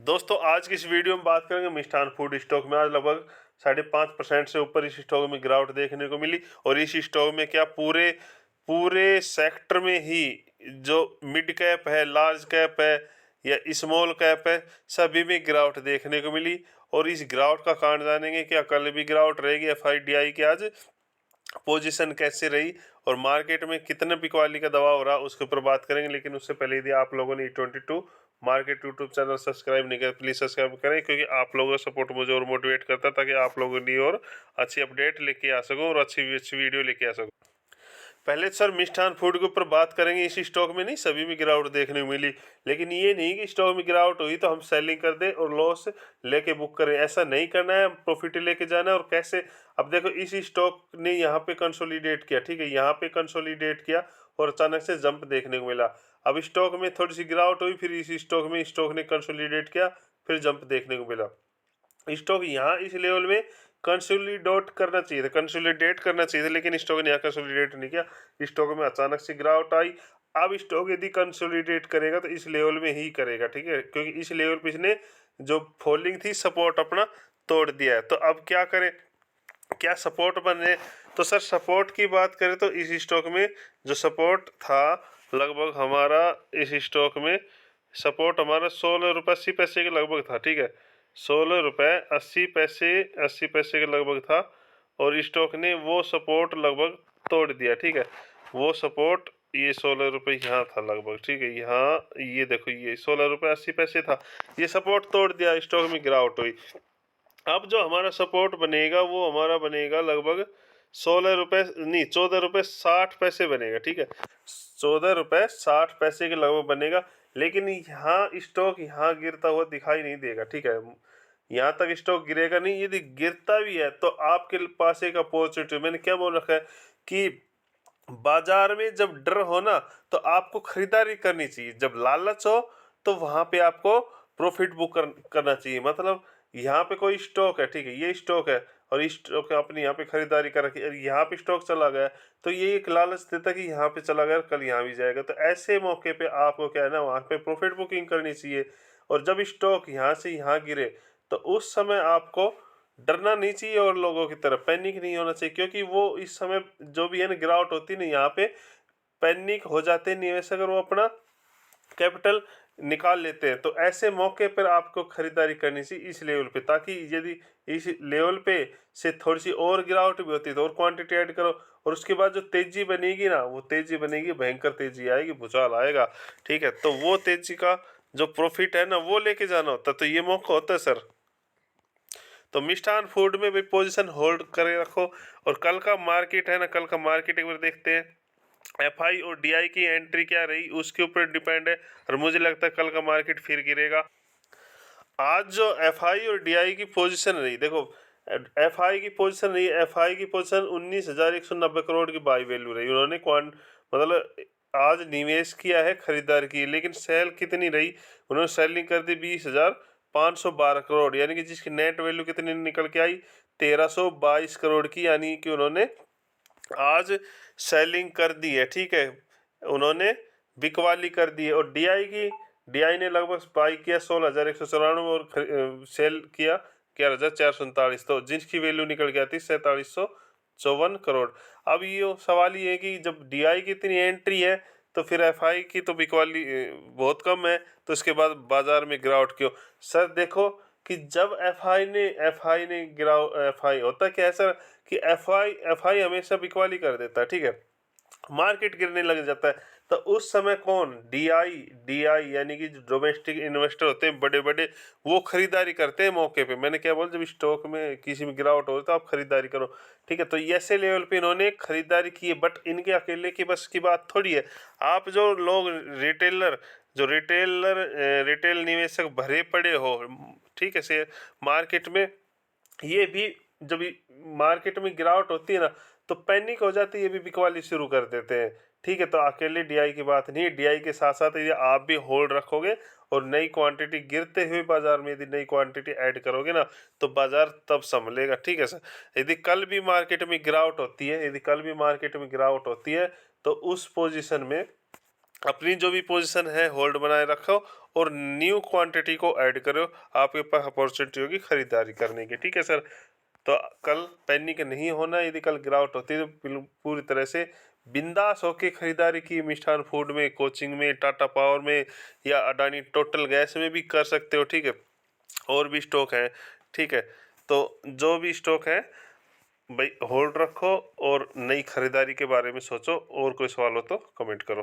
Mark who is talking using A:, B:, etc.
A: दोस्तों आज की इस वीडियो में बात करेंगे मिष्ठान फूड स्टॉक में। आज लगभग 5.5% से ऊपर इस स्टॉक में गिरावट देखने को मिली। और इस स्टॉक में क्या पूरे पूरे सेक्टर में ही जो मिड कैप है, लार्ज कैप है या स्मॉल कैप है, सभी में गिरावट देखने को मिली। और इस गिरावट का कारण जानेंगे, क्या कल भी गिरावट रहेगी, एफआईडीआई की आज पोजीशन कैसे रही और मार्केट में कितने बिकवाली का दबाव रहा, उसके ऊपर बात करेंगे। लेकिन उससे पहले यदि आप लोगों ने E22 market YouTube channel subscribe नहीं किया, प्लीज़ सब्सक्राइब करें, क्योंकि आप लोगों का सपोर्ट मुझे और मोटिवेट करता है, ताकि आप लोगों की और अच्छी अपडेट लेके आ सकूं और अच्छी अच्छी वीडियो लेके आ सकूं। पहले सर मिष्ठान फूड के ऊपर बात करेंगे। इसी स्टॉक में नहीं, सभी में गिरावट देखने को मिली, लेकिन ये नहीं कि स्टॉक में गिरावट हुई तो हम सेलिंग कर दें और लॉस लेके बुक करें। ऐसा नहीं करना है, प्रॉफिट लेके जाना है। और कैसे, अब देखो इसी स्टॉक ने यहाँ पे कंसोलिडेट किया, ठीक है, यहाँ पे कंसोलिडेट किया और अचानक से जंप देखने को मिला। अब स्टॉक में थोड़ी सी गिरावट हुई, फिर इसी स्टॉक ने कंसोलिडेट किया, फिर जंप देखने को मिला। स्टॉक यहाँ इस लेवल में कंसोलिडेट करना चाहिए था, कंसोलिडेट करना चाहिए था, लेकिन स्टॉक ने यहाँ कंसोलिडेट नहीं किया। स्टॉक में अचानक से गिरावट आई। अब स्टॉक यदि कंसोलिडेट करेगा तो इस लेवल में ही करेगा, ठीक है, क्योंकि इस लेवल पे इसने जो फॉलिंग थी, सपोर्ट अपना तोड़ दिया है। तो अब क्या करें, क्या सपोर्ट बने? तो सर सपोर्ट की बात करें तो इस स्टॉक में जो सपोर्ट था, लगभग हमारा इस स्टॉक में सपोर्ट हमारा 16 रुपये 80 पैसे के लगभग था, ठीक है, 16 रुपये 80 पैसे के लगभग था। और स्टॉक ने वो सपोर्ट लगभग तोड़ दिया, ठीक है। वो सपोर्ट ये 16 रुपये यहाँ था लगभग, ठीक है, यहाँ ये देखो, ये 16 रुपये 80 पैसे था, ये सपोर्ट तोड़ दिया, स्टॉक में गिरावट हुई। अब जो हमारा सपोर्ट बनेगा वो हमारा बनेगा लगभग 16 रुपये नहीं, 14 रुपये 60 पैसे बनेगा, ठीक है, 14 रुपये 60 पैसे के लगभग बनेगा। लेकिन यहाँ स्टॉक यहाँ गिरता हुआ दिखाई नहीं देगा, ठीक है, यहाँ तक स्टॉक गिरेगा नहीं। यदि गिरता भी है तो आपके पास एक अपॉर्चुनिटी, मैंने क्या बोल रखा है कि बाजार में जब डर हो ना तो आपको खरीदारी करनी चाहिए, जब लालच हो तो वहां पे आपको प्रॉफिट बुक करना चाहिए। मतलब यहाँ पे कोई स्टॉक है, ठीक है, ये स्टॉक है और इस स्टॉक अपनी यहाँ पे खरीदारी कर रखी है, यहाँ पे स्टॉक चला गया तो ये एक लालच देता कि यहाँ पे चला गया, कल यहाँ भी जाएगा। तो ऐसे मौके पे आपको क्या है ना, वहाँ पे प्रॉफिट बुकिंग करनी चाहिए। और जब स्टॉक यहाँ से यहाँ गिरे तो उस समय आपको डरना नहीं चाहिए और लोगों की तरह पैनिक नहीं होना चाहिए, क्योंकि वो इस समय जो भी है ना गिरावट होती है ना, यहाँ पे पैनिक हो जाते हैं निवेशक अगर वो अपना कैपिटल निकाल लेते हैं। तो ऐसे मौके पर आपको खरीदारी करनी चाहिए इस लेवल पे, ताकि यदि इस लेवल पे से थोड़ी सी और गिरावट भी होती है तो और क्वांटिटी ऐड करो, और उसके बाद जो तेजी बनेगी ना, वो तेजी बनेगी, भयंकर तेजी आएगी, भूचाल आएगा, ठीक है। तो वो तेजी का जो प्रॉफिट है ना वो लेके जाना होता है, तो ये मौका होता है सर। तो मिष्ठान फूड में भी पोजीशन होल्ड करे रखो। और कल का मार्केट है ना, कल का मार्केट एक बार देखते हैं। एफआई और डीआई की एंट्री क्या रही उसके ऊपर डिपेंड है, और मुझे लगता है कल का मार्केट फिर गिरेगा। आज जो एफआई और डीआई की पोजीशन रही, देखो एफआई की पोजीशन रही, एफआई की पोजीशन 19,190 करोड़ की बाई वैल्यू रही। उन्होंने क्वांट मतलब आज निवेश किया है, खरीदारी की, लेकिन सेल कितनी रही, उन्होंने सेलिंग कर दी 20,512 करोड़, यानी कि जिसकी नेट वैल्यू कितनी निकल के आई, 1,322 करोड़ की, यानी कि उन्होंने आज सेलिंग कर दी है, ठीक है, उन्होंने बिकवाली कर दी है। और डीआई ने लगभग बाई किया 16,194 और सेल किया 11,447, तो जिसकी वैल्यू निकल के आती 4,754 करोड़। अब ये सवाल ये है कि जब डीआई की इतनी एंट्री है तो फिर एफआई की तो बिकवाली बहुत कम है, तो इसके बाद बाजार में गिरावट क्यों? सर देखो कि जब एफआई ने गिराव, एफआई होता क्या है सर कि एफआई हमेशा बिकवाली कर देता है, ठीक है, मार्केट गिरने लग जाता है। तो उस समय कौन, डीआई डीआई यानी कि जो डोमेस्टिक इन्वेस्टर होते हैं बड़े बड़े, वो खरीदारी करते हैं मौके पे। मैंने क्या बोला, जब स्टॉक में किसी में गिरावट हो तो आप खरीदारी करो, ठीक है। तो ऐसे लेवल पे इन्होंने खरीदारी की है, बट इनके अकेले की बस की बात थोड़ी है। आप जो लोग रिटेल निवेशक भरे पड़े हो, ठीक है, शेयर मार्केट में, ये भी जब मार्केट में गिरावट होती है ना तो पैनिक हो जाती है, ये भी बिकवाली शुरू कर देते हैं, ठीक है। तो अकेले डीआई की बात नहीं है, डीआई के साथ साथ ये आप भी होल्ड रखोगे और नई क्वांटिटी गिरते हुए बाजार में यदि नई क्वांटिटी ऐड करोगे ना तो बाजार तब संभलेगा, ठीक है सर। यदि कल भी मार्केट में गिरावट होती है, यदि कल भी मार्केट में गिरावट होती है तो उस पोजीशन में अपनी जो भी पोजीशन है होल्ड बनाए रखो और न्यू क्वांटिटी को ऐड करो, आपके पास अपॉर्चुनिटी होगी खरीदारी करने की। ठीक है सर, तो कल पैनिक नहीं होना, यदि कल गिरावट होती है तो पूरी तरह से बिंदास होके खरीदारी की, मिष्ठान फूड में, कोचिंग में, टाटा पावर में या अडानी टोटल गैस में भी कर सकते हो। ठीक है, और भी स्टॉक है। ठीक है, तो जो भी स्टॉक है भाई होल्ड रखो और नई खरीदारी के बारे में सोचो। और कोई सवाल हो तो कमेंट करो।